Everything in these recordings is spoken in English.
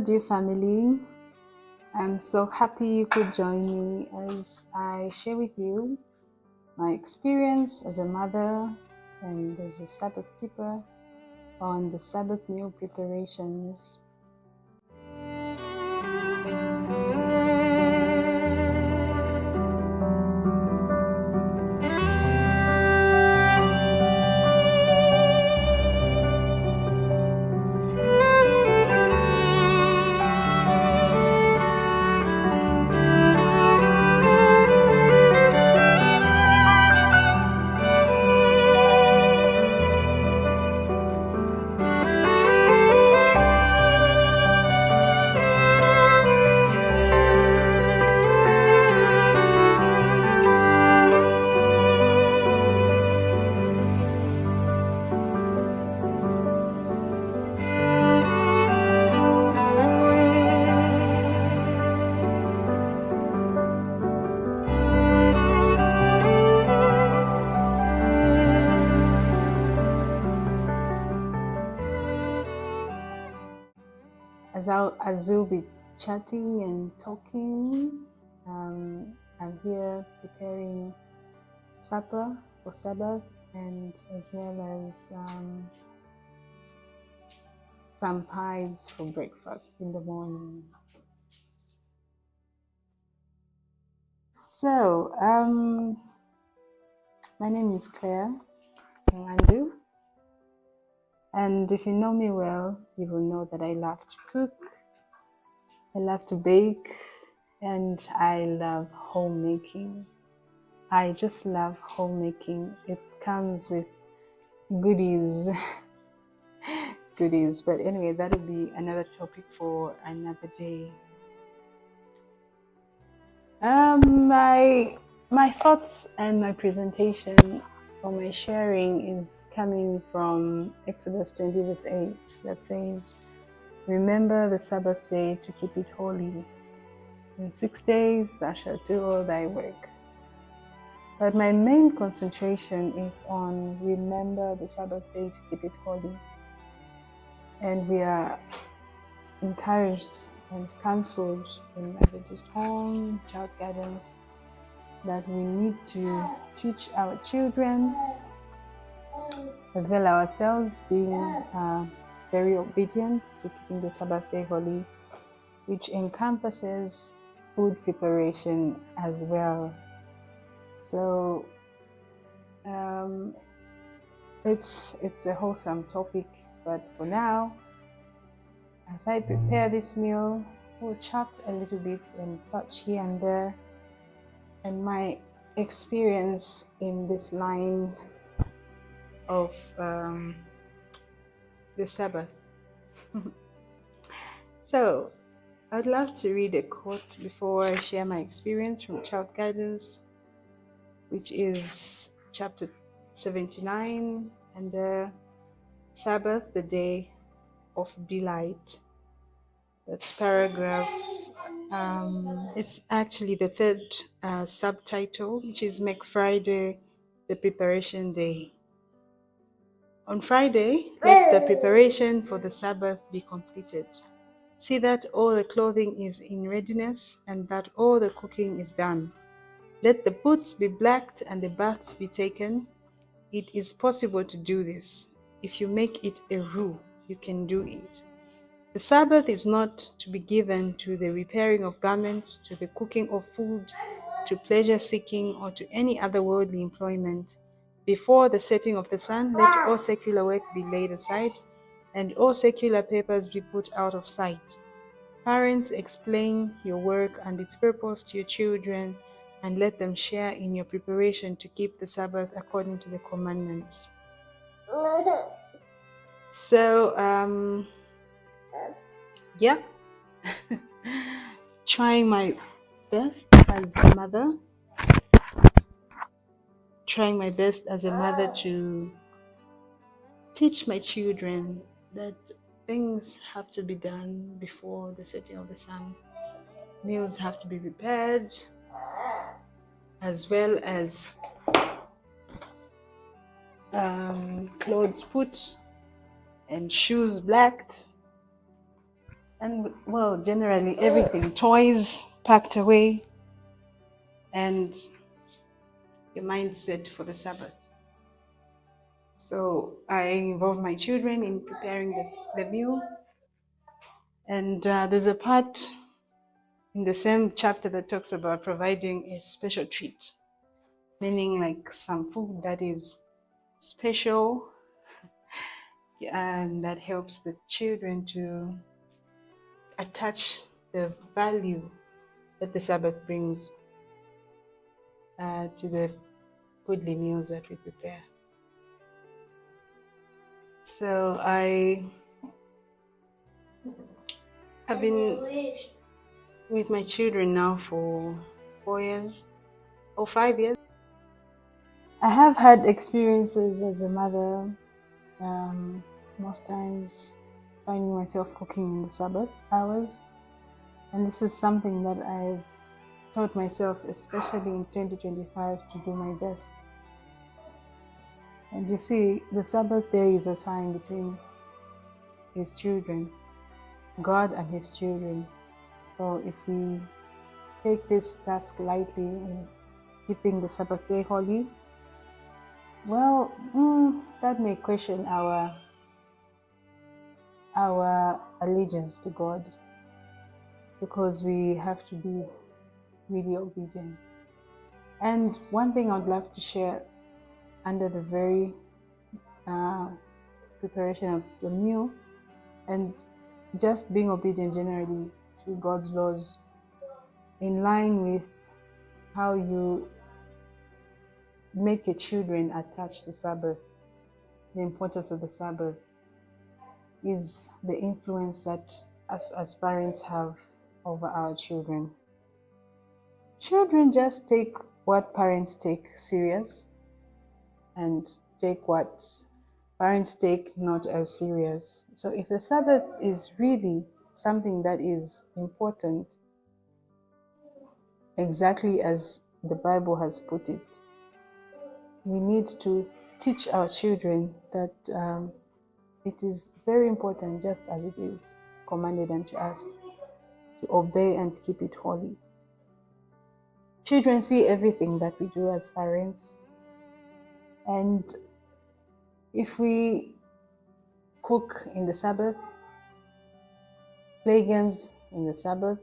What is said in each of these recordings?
dear family. I'm so happy you could join me as I share with you my experience as a mother and as a Sabbath keeper on the Sabbath meal preparations. As we'll be chatting and talking, I'm here preparing supper for Sabbath, and as well as some pies for breakfast in the morning. So, my name is Claire Nwandu, and if you know me well, you will know that I love to cook, I love to bake, and I love homemaking. I just love homemaking. It comes with goodies. But anyway, that'll be another topic for another day. My thoughts and my presentation or my sharing is coming from Exodus 20 verse 8 that says, "Remember the Sabbath day to keep it holy. In 6 days thou shalt do all thy work." But my main concentration is on remember the Sabbath day to keep it holy. And we are encouraged and counseled in Adventist home, child guidance, that we need to teach our children, as well ourselves, being very obedient to keeping the Sabbath day holy, which encompasses food preparation as well. So it's a wholesome topic, but for now, as I prepare this meal, we'll chat a little bit and touch here and there, and my experience in this line of the Sabbath. So, I'd love to read a quote before I share my experience from Child Guidance, which is chapter 79, and the Sabbath, the day of delight. That's paragraph. It's actually the third subtitle, which is Make Friday the Preparation Day. On Friday, let the preparation for the Sabbath be completed. See that all the clothing is in readiness and that all the cooking is done. Let the boots be blacked and the baths be taken. It is possible to do this. If you make it a rule, you can do it. The Sabbath is not to be given to the repairing of garments, to the cooking of food, to pleasure seeking, or to any other worldly employment. Before the setting of the sun, let all secular work be laid aside, and all secular papers be put out of sight. Parents, explain your work and its purpose to your children, and let them share in your preparation to keep the Sabbath according to the commandments. So, yeah, trying my best as a mother, to teach my children that things have to be done before the setting of the sun. Meals have to be prepared, as well as clothes put and shoes blacked, and well, generally everything, toys packed away, and your mindset for the Sabbath. So I involve my children in preparing the meal, and there's a part in the same chapter that talks about providing a special treat, meaning like some food that is special and that helps the children to attach the value that the Sabbath brings to the goodly meals that we prepare. So I have been with my children now for 4 years or 5 years. I have had experiences as a mother, most times finding myself cooking in the Sabbath hours. And this is something that I've taught myself, especially in 2025, to do my best. And you see, the Sabbath day is a sign between His children, God and His children. So if we take this task lightly in keeping the Sabbath day holy, well, that may question our allegiance to God, because we have to be really obedient. And one thing I'd love to share under the very preparation of the meal, and just being obedient generally to God's laws, in line with how you make your children attach the Sabbath, the importance of the Sabbath, is the influence that us as parents have over our children. Children just take what parents take serious and take what parents take not as serious. So if the Sabbath is really something that is important, exactly as the Bible has put it, we need to teach our children that it is very important, just as it is commanded unto us, to obey and keep it holy. Children see everything that we do as parents, and if we cook in the Sabbath, play games in the Sabbath,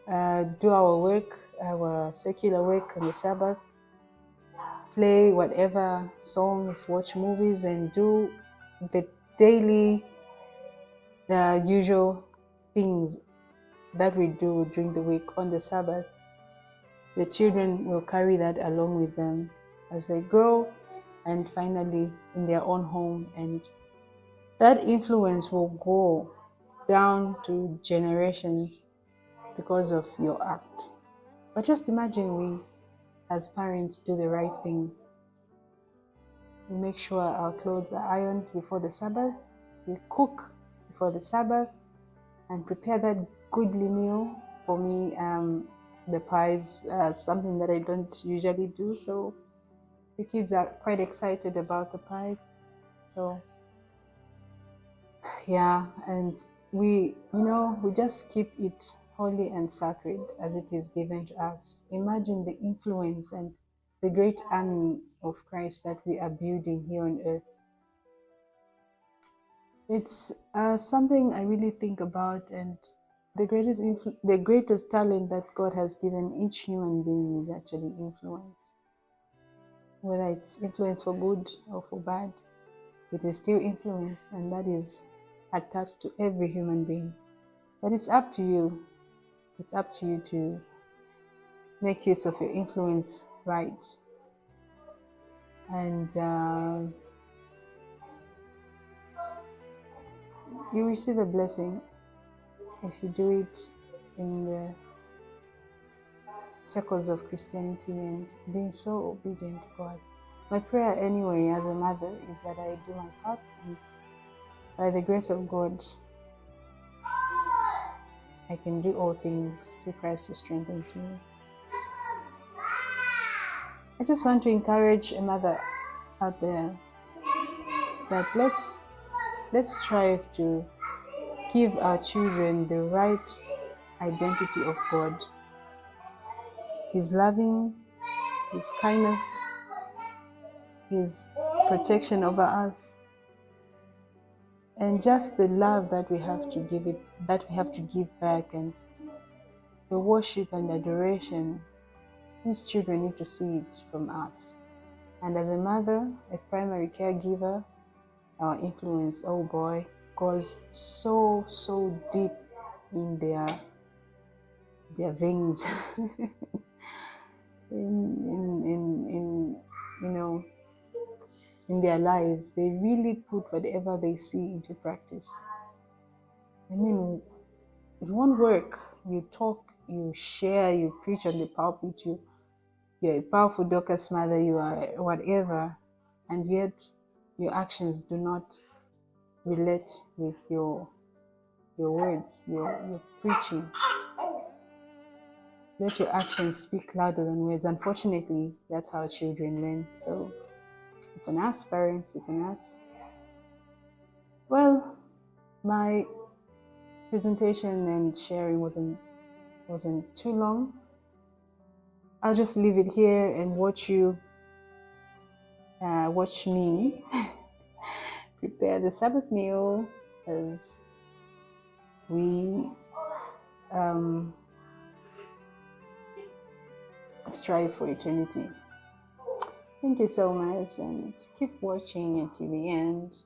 do our work, our secular work on the Sabbath, play whatever songs, watch movies, and do the daily, usual things that we do during the week on the Sabbath, the children will carry that along with them as they grow and finally in their own home, and that influence will go down to generations because of your act. But just imagine we as parents do the right thing. We make sure our clothes are ironed before the Sabbath, we cook before the Sabbath, and prepare that goodly meal. For me, the pies are something that I don't usually do, so the kids are quite excited about the pies. So yeah, and we just keep it holy and sacred as it is given to us. Imagine the influence and the great army of Christ that we are building here on earth. It's something I really think about, and the greatest talent that God has given each human being is actually influence. Whether it's influence for good or for bad, it is still influence, and that is attached to every human being. But it's up to you. It's up to you to make use of your influence right. And you receive a blessing if you do it in the circles of Christianity and being so obedient to God. My prayer anyway as a mother is that I do my part, and by the grace of God, I can do all things through Christ who strengthens me. I just want to encourage a mother out there that let's strive to give our children the right identity of God, His loving, His kindness, His protection over us, and just the love that we have to give back, and the worship and adoration. These children need to see it from us. And as a mother, a primary caregiver, our influence, oh boy, goes so deep in their veins, in you know, in their lives. They really put whatever they see into practice. I mean, it won't work. You talk, you share, you preach on the pulpit, you're a powerful Dorcas mother, you are whatever, and yet your actions do not relate with your words, your preaching. Let your actions speak louder than words. Unfortunately, that's how children learn. So it's on us parents, it's on us. Well, my presentation and sharing wasn't too long. I'll just leave it here and watch me prepare the Sabbath meal as we strive for eternity. Thank you so much, and keep watching until the end.